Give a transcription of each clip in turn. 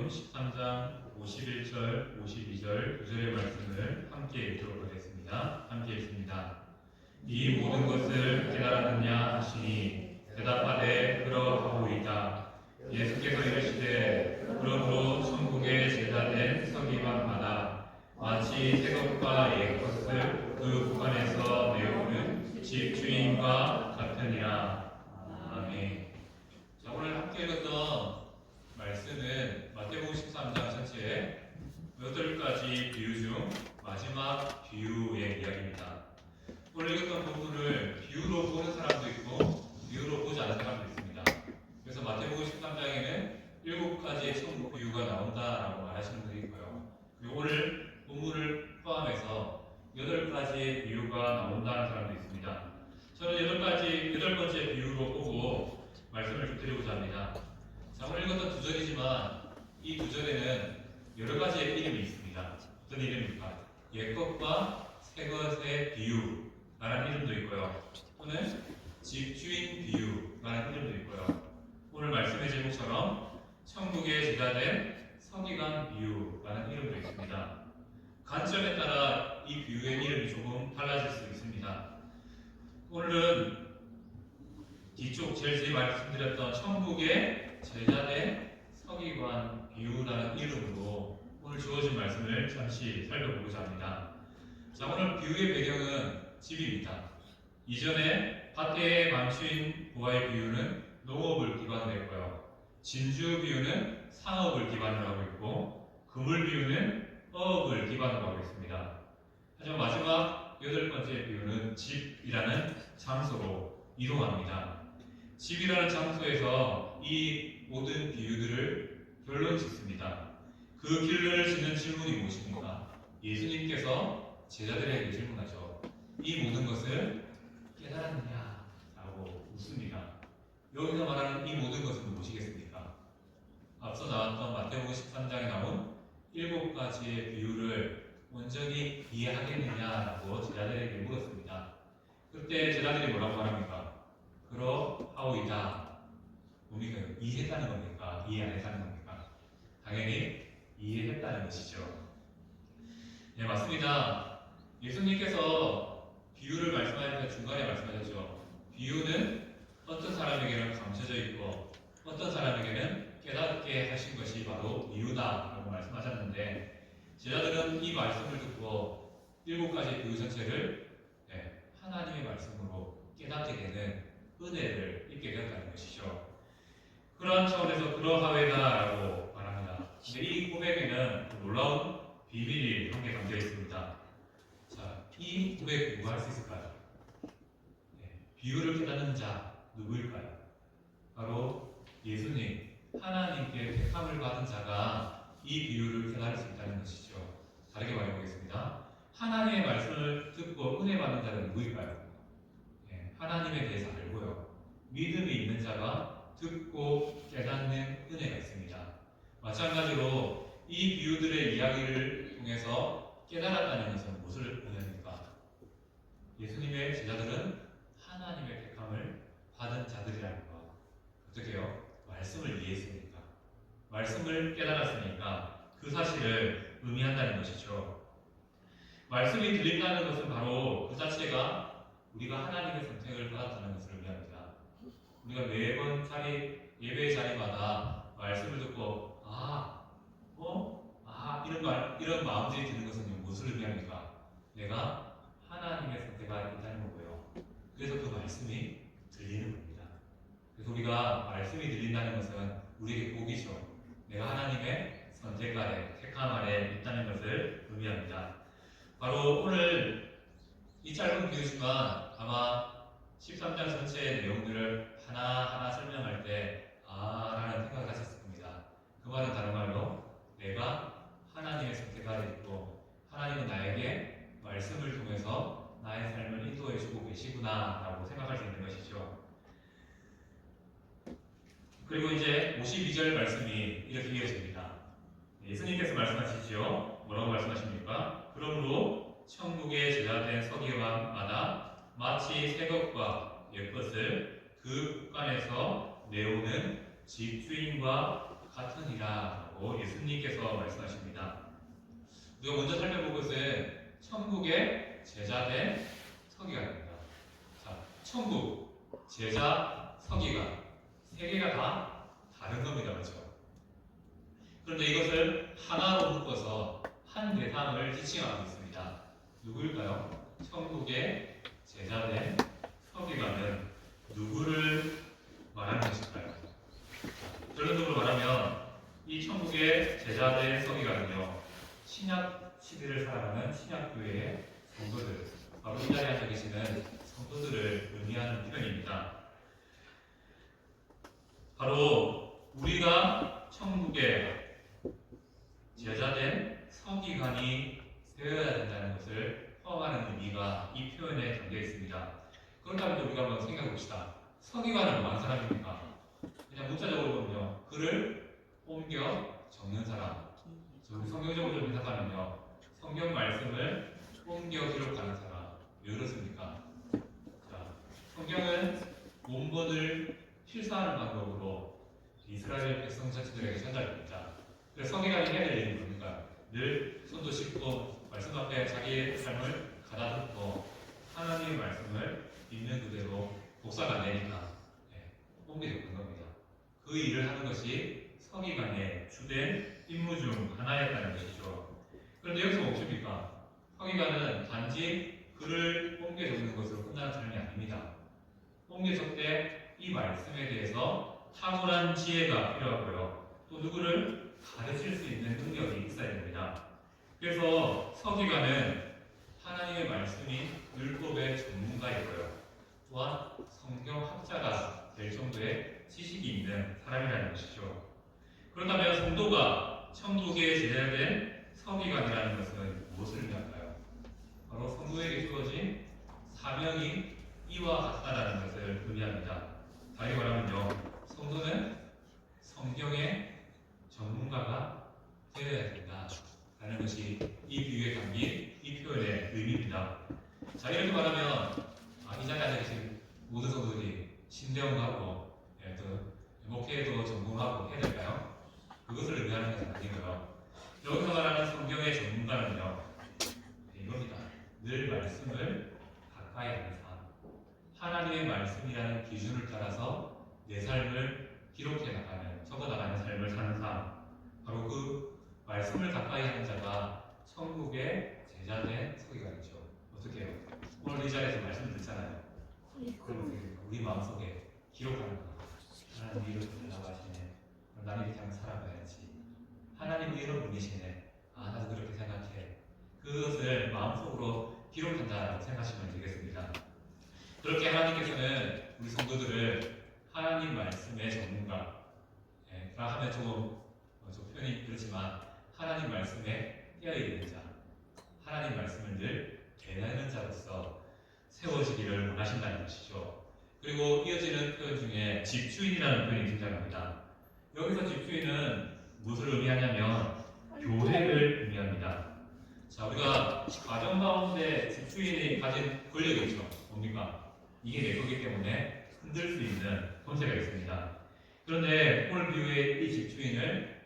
13장 51절, 52절, 2절의 말씀을 함께 읽도록 하겠습니다. 함께 읽습니다. 이 모든 것을 깨달았느냐 하시니 대답하되 그러하오이다. 예수께서 이르시되 그러므로 천국의 제자된 서기관마다 마치 새것과 옛것을 그 구간에서 내오는 집주인과 같으니라. 아멘. 자, 오늘 함께 읽었던 말씀은 마태복음 13장 전체에 8가지 비유 중 마지막 비유의 이야기입니다. 오늘 읽었던 본문을 비유로 보는 사람도 있고 비유로 보지 않는 사람도 있습니다. 그래서 마태복음 13장에는 7가지의 천국 비유가 나온다라고 말하시는 분이 있고요. 그리고 오늘 본문을 포함해서 8가지의 비유가 나온다는 사람도 있습니다. 저는 8번째 비유로 보고 말씀을 좀 드리고자 합니다. 자, 오늘 읽었던 2절이지만 이 2절에는 여러 가지의 이름이 있습니다. 어떤 이름입니까? 옛것과 새것의 비유라는 이름도 있고요. 또는 집주인 비유라는 이름도 있고요. 오늘 말씀의 제목처럼 천국의 제자된 서기관 비유라는 이름도 있습니다. 관점에 따라 이 비유의 이름이 조금 달라질 수 있습니다. 오늘은 뒤쪽 제일 말씀드렸던 천국의 제자된 서기관 비유라는 이름으로 오늘 주어진 말씀을 잠시 살펴보고자 합니다. 자, 오늘 비유의 배경은 집입니다. 이전에 밭에 망친 보아의 비유는 농업을 기반으로 했고요. 진주 비유는 상업을 기반으로 하고 있고 그물 비유는 어업을 기반으로 하고 있습니다. 하지만 마지막 8번째 비유는 집이라는 장소로 이동합니다. 집이라는 장소에서 이 모든 비유들을 결론 짓습니다. 그 결론을 짓는 질문이 무엇입니까? 예수님께서 제자들에게 질문하죠. 이 모든 것을 깨달았느냐? 라고 묻습니다. 여기서 말하는 이 모든 것은 무엇이겠습니까? 앞서 나왔던 마태복음 13장에 나온 7가지의 비유를 온전히 이해하겠느냐라고 제자들에게 물었습니다. 그때 제자들이 뭐라고 말합니까? 그러하오이다. 뭡니까? 이해했다는 겁니까? 이해 안 했다는 겁니까? 당연히 이해했다는 것이죠. 네, 맞습니다. 예수님께서 비유를 말씀하실 때 중간에 말씀하셨죠. 비유는 어떤 사람에게는 감춰져 있고 어떤 사람에게는 깨닫게 하신 것이 바로 이유다라고 말씀하셨는데 제자들은 이 말씀을 듣고 7가지 비유 전체를 하나님의 말씀으로 깨닫게 되는 은혜를 입게 되었다는 것이죠. 그러한 차원에서 그러하외다라고 말합니다. 근데 이 고백에는 놀라운 비밀이 함께 담겨 있습니다. 자, 이 고백 누가 할 수 있을까요? 비유를 깨닫는 자 누구일까요? 바로 예수님, 하나님께 택함을 받은 자가 이 비유를 깨달을 수 있다는 것이죠. 다르게 말해보겠습니다. 하나님의 말씀을 듣고 은혜 받는 자는 누구일까요? 하나님에 대해서 알고요. 믿음이 있는 자가 듣고 깨닫는 은혜가 있습니다. 마찬가지로 이 비유들의 이야기를 통해서 깨달았다는 것은 무엇을 의미합니까? 예수님의 제자들은 하나님의 택함을 받은 자들이라는 것. 어떻게요? 말씀을 이해했으니까. 말씀을 깨달았으니까 그 사실을 의미한다는 것이죠. 말씀이 들린다는 것은 바로 그 자체가 우리가 하나님의 선택을 받았다는 것을 의미합니다. 우리가 매번 예배 자리마다 말씀을 듣고 이런 마음들이 드는 것은 무엇을 의미합니까? 내가 하나님의 선택가 있다는 거고요. 그래서 그 말씀이 들리는 겁니다. 그래서 우리가 말씀이 들린다는 것은 우리에게 복이죠. 내가 하나님의 선택 아래, 택함 아래 있다는 것을 의미합니다. 바로 오늘 이 짧은 비유지만 아마 13장 전체의 내용들을 하나하나 설명할 때 라는 생각을 하셨을 겁니다. 그 말은 다른 말로 내가 하나님의 선택 아래 있고 하나님은 나에게 말씀을 통해서 나의 삶을 인도해 주고 계시구나 라고 생각할 수 있는 것이죠. 그리고 이제 52절 말씀이 이렇게 이어집니다. 예수님께서 말씀하시지요. 뭐라고 말씀하십니까? 그러므로 천국의 제자된 서기관마다 마치 새것과 옛것을 그 국간에서 내오는 집주인과 같으니라고 예수님께서 말씀하십니다. 우리가 먼저 살펴볼 것은 천국의 제자된 서기관입니다. 자, 천국, 제자, 서기관 세 개가 다 다른 겁니다. 그렇죠? 그런데 이것을 하나로 묶어서 한 대상을 지칭하고 있습니다. 누구일까요? 천국의 제자된 서기관은 누구를 말하는 것일까요? 결론적으로 말하면 이 천국의 제자된 서기관은요, 신약 시대를 살아가는 신약교회의 성도들, 바로 이 자리에 앉아 계시는 성도들을 의미하는 표현입니다. 바로 우리가 천국의 제자된 서기관이 되어야 된다는 것을 포함하는 의미가 이 표현에 담겨 있습니다. 그렇다면 우리가 한번 생각해 봅시다. 서기관은 어떤 사람입니까? 그냥 문자적으로 보면요, 글을 옮겨 적는 사람. 우리 성경적으로 좀 해석하면요, 성경 말씀을 옮겨 기록하는 사람. 왜 그렇습니까? 자, 성경은 원본을 필사하는 방법으로 이스라엘 백성 자체들에게 전달됩니다. 그래서 서기관이 해야 될 일은 뭡니까? 늘 손도 씻고 말씀 앞에 자기의 삶을 가다듬고 하나님의 말씀을 있는 그대로 복사가 안 되니까 옮겨 적는 겁니다. 그 일을 하는 것이 서기관의 주된 임무 중 하나였다는 것이죠. 그런데 여기서 뭡니까? 서기관은 단지 글을 옮겨 적는 것으로 끝나는 삶이 아닙니다. 옮겨 적되 이 말씀에 대해서 탁월한 지혜가 필요하고요. 또 누구를 가르칠 수 있는 능력이 있어야 됩니다. 그래서 서기관은 하나님의 말씀이 율법의 전문가이고요. 또한 성경학자가 될 정도의 지식이 있는 사람이라는 것이죠. 그렇다면 성도가 천국의 제자된 서기관이라는 것은 무엇을 의미할까요? 바로 성도에게 주어진 사명이 이와 같다라는 것을 의미합니다. 다시 말하면요, 성도는 성경의 전문가가 되어야 된다라는 것이 이 비유에 담긴 이 표현의 의미입니다. 자, 이렇게 말하면 이 자리에 앉아 계신 모든 성도들이 신대원하고 목회도 전공하고 해야 될까요? 그것을 의미하는 것은 아니고요. 여기서 말하는 성경의 전문가는요, 이겁니다. 늘 말씀을 가까이 하는 삶, 하나님의 말씀이라는 기준을 따라서 내 삶을 기록해 나가는, 적어 나가는 삶을 사는 삶, 바로 그 말씀을 가까이 하는 자가 천국의 제자된 서기관이죠. 어떻게 해요? 오늘 이 자리에서 말씀을 듣잖아요. 그럼 우리 마음속에 기록하는 거. 하나님이 이렇게 나가시네. 나는 이렇게 한번 살아가야지. 하나님이 이런 분이시네. 나도 그렇게 생각해. 그것을 마음속으로 기록한다라고 생각하시면 되겠습니다. 그렇게 하나님께서는 우리 성도들을 하나님 말씀의 전문가, 하면 좀 표현이 그렇지만 하나님 말씀에 깨어있는 자, 하나님 말씀을 늘 대하는 자로서 세워지기를 원하신다는 것이죠. 그리고 이어지는 표현 중에 집주인이라는 표현이 등장합니다. 여기서 집주인은 무엇을 의미하냐면 교회를 의미합니다. 자, 우리가 가정 가운데 집주인이 가진 권력이 있죠. 뭡니까? 이게 내 거기 때문에 흔들 수 있는 권세가 있습니다. 그런데 오늘 비유의 이 집주인을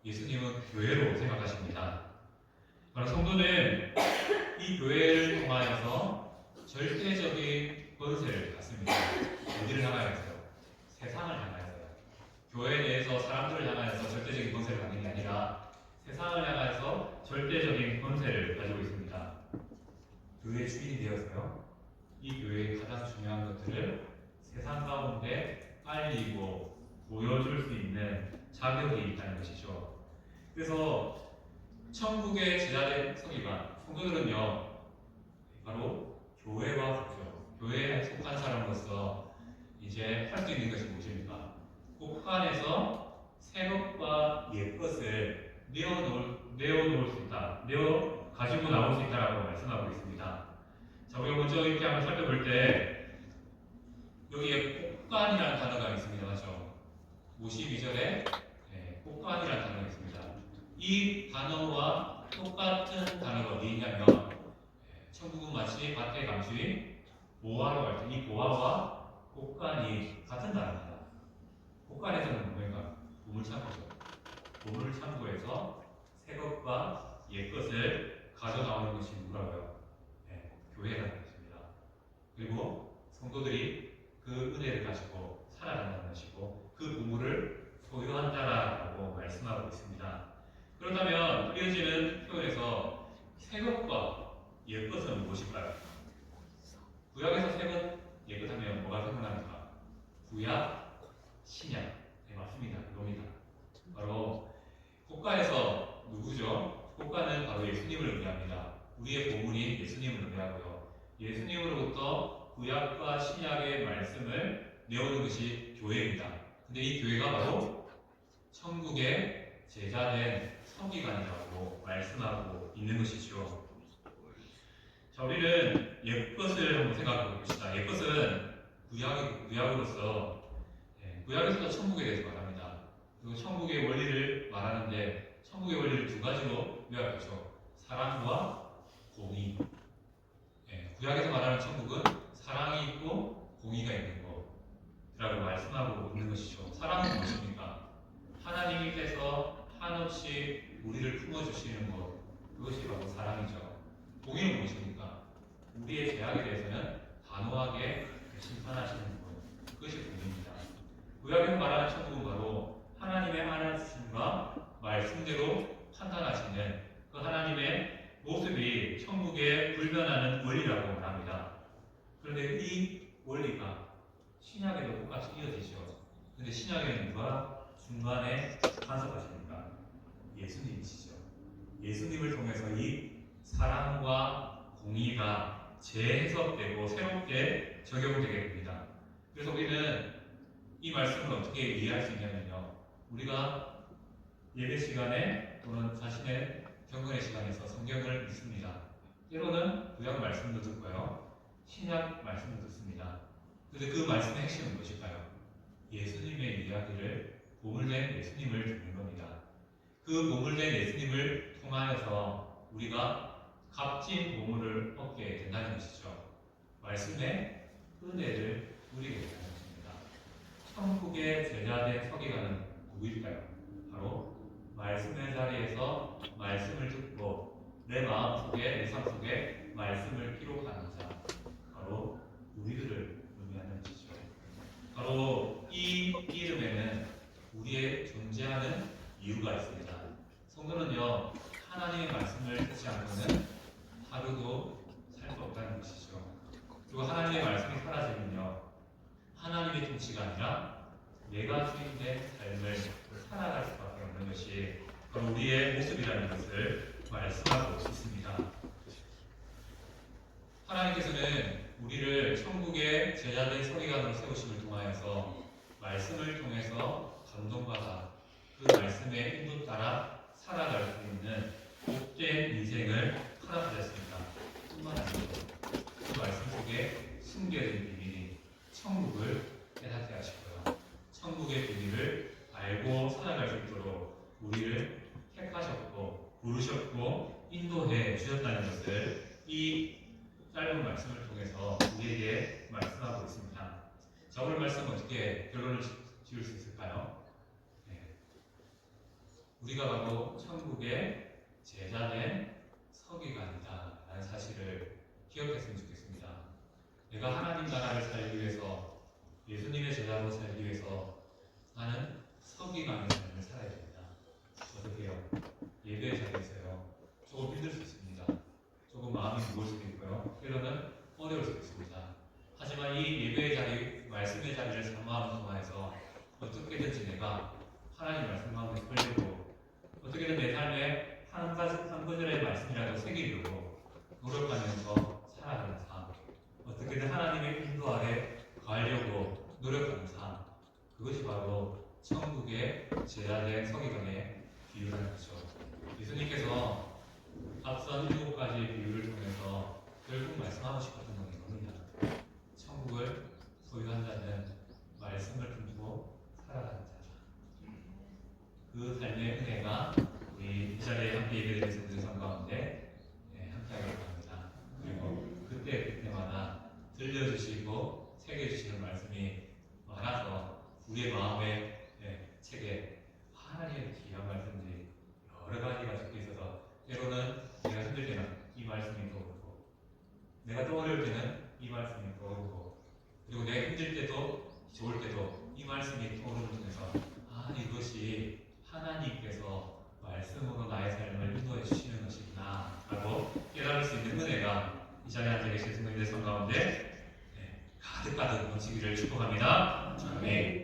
예수님은 교회로 생각하십니다. 바로 성도는 이 교회를 통하여서 절대적인 권세를 갖습니다. 어디를 향하여서요? 세상을 향하여서요. 교회 내에서 사람들을 향하여서 절대적인 권세를 갖는 게 아니라 세상을 향하여서 절대적인 권세를 가지고 있습니다. 교회 주인이 되어서요, 이 교회의 가장 중요한 것들을 세상 가운데 알리고 보여줄 수 있는 자격이 있다는 것이죠. 그래서 천국의 제자된 서기관, 성도들은요, 바로 교회와 같죠. 교회에 속한 사람으로서 이제 할 수 있는 것이 무엇입니까? 그 안에서 새 것과 옛 것을 내어놓을 수 있다, 가지고 나올 수 있다라고 말씀하고 있습니다. 자, 우리가 먼저 이렇게 한번 살펴볼 때 여기에 꽃간이라는 단어가 있습니다. 맞죠? 52절에 꽃간이라는 단어가 있습니다. 이 단어와 똑같은 단어가 어디 있냐면 천국은 마치 밭에 감추인 보화로 할 때 이 보화와 꽃간이 같은 단어입니다. 곳간에서는 뭐인가? 보물창고죠. 보물창고에서 새 것과 옛 것을 가져나오는 것이 누구라고요? 네, 교회라는 것입니다. 그리고 성도들이 그 은혜를 가지고 살아간다는 것이고 그 보물을 소유한 자라고 말씀하고 있습니다. 그렇다면 이어지는 표현에서 새 것과 옛 것은 무엇일까요? 구약에서 새 것, 옛 것 하면 뭐가 생각납니까? 구약, 신약. 네, 맞습니다. 이겁니다. 바로 국가에서 누구죠? 국가는 바로 예수님을 의미합니다. 우리의 보물인 예수님을 의미하고요. 예수님으로부터 구약과 신약의 말씀을 내오는 것이 교회입니다. 근데 이 교회가 바로 천국의 제자된 서기관이라고 말씀하고 있는 것이죠. 자, 우리는 옛것을 한번 생각해 봅시다. 옛것은 구약으로서 구약에서도 천국에 대해서 말합니다. 그리고 천국의 원리를 말하는데 천국의 원리를 두 가지로 요약하죠. 사랑과 공의. 구약에서 말하는 천국은 사랑이 있고 공의가 있는 것이라고 말씀하고 있는 것이죠. 사랑은 무엇입니까? 하나님께서 한없이 우리를 품어주시는 것, 그것이 바로 사랑이죠. 공의는 무엇입니까? 우리의 죄악에 대해서는 단호하게 심판하시는 것, 그것이 공의입니다. 구약에서 말하는 천국은 바로 하나님의 하나님과 말씀대로 판단하시는 그 하나님의 모습이 천국에 불변하는 원리라고 말합니다. 그런데 이 원리가 신약에도 똑같이 이어지죠. 그런데 신약에는 누가 중간에 간섭하십니까? 예수님이시죠. 예수님을 통해서 이 사랑과 공의가 재해석되고 새롭게 적용되게 됩니다. 그래서 우리는 이 말씀을 어떻게 이해할 수 있냐면요. 우리가 예배 시간에 또는 자신의 경건의 시간에서 성경을 읽습니다. 때로는 구약 말씀도 듣고요. 신약 말씀도 듣습니다. 그런데 그 말씀의 핵심은 무엇일까요? 예수님의 이야기를 보물된 예수님을 듣는 겁니다. 그 보물된 예수님을 통하여서 우리가 값진 보물을 얻게 된다는 것이죠. 말씀의 은혜를 누리게 된다는 것입니다. 천국의 제자된 서기관은 누구일까요? 바로 말씀의 자리에서 말씀을 듣고 내 마음속에 내 삶 속에 말씀을 기록하는 자, 바로 우리들을 의미하는 것이죠. 바로 이 이름에는 우리의 존재하는 이유가 있습니다. 성도는요, 하나님의 말씀을 듣지 않고는 하루도 살 수 없다는 것이죠. 그리고 하나님의 말씀이 사라지면요, 하나님의 통치가 아니라 내가 주인된 삶을 살아갈 수밖에 없는 것이 바로 우리의 모습이라는 것을 말씀하고 있습니다. 하나님께서는 우리를 천국의 제자된 서기관으로 세우심을 통하여서 말씀을 통해서 감동받아 그 말씀의 인도 따라 살아갈 수 있는 복된 인생을 허락하셨습니다. 뿐만 아니고 그 말씀 속에 숨겨진 비밀이 천국을 깨닫게 하시고요. 천국의 비밀을 알고 살아갈 수 있도록 우리를 택하셨고 부르셨고 인도해 주셨다는 것을 이 짧은 말씀을 통해서 우리에게 말씀하고 있습니다. 자, 오늘 말씀 어떻게 결론을 지을 수 있을까요? 우리가 바로 천국의 제자된 서기관이다 라는 사실을 기억했으면 좋겠습니다. 내가 하나님 나라를 살기 위해서 예수님의 제자로 살기 위해서 나는 서기관의 삶을 살아야 됩니다. 어떻게요? 예배의 자리에서요, 조금 힘들 수 있습니다. 조금 마음이 무거울 수도 있고요. 때로는 어려울 수도 있습니다. 하지만 이 예배의 자리, 말씀의 자리를 사모하는 동안에서 어떻게든지 내가 하나님 말씀 가운데 끌리고 어떻게든 내 삶에 한 구절의 말씀이라도 새기려고 노력하면서 살아가는 삶, 어떻게든 하나님의 인도 아래 가려고 노력하는 삶, 그것이 바로 천국의 제자된 서기관의 비유라는 것이죠. 예수님께서 앞선 7가지 비유를 통해서 결국 말씀하고 싶었던 건 이겁니다. 천국을 소유한 자는 말씀을 품고 살아가는 자다. 그 삶의 은혜가 우리 이 자리에 함께 예배드리는 성도들 가운데 함께하길 바랍니다. 그리고 그때마다 들려주시고 새겨주시는 말씀이 많아서 우리의 마음에 내가 떠오를 때는 이 말씀이 떠오르고, 그리고 내가 힘들 때도 좋을 때도 이 말씀이 떠오르는 통해서 이것이 하나님께서 말씀으로 나의 삶을 인도해 주시는 것이구나 라고 깨달을 수 있는 은혜가 이 자리에 앉아 계신 성도님들 삶 가운데 가득 넘치기를 축복합니다. 아멘.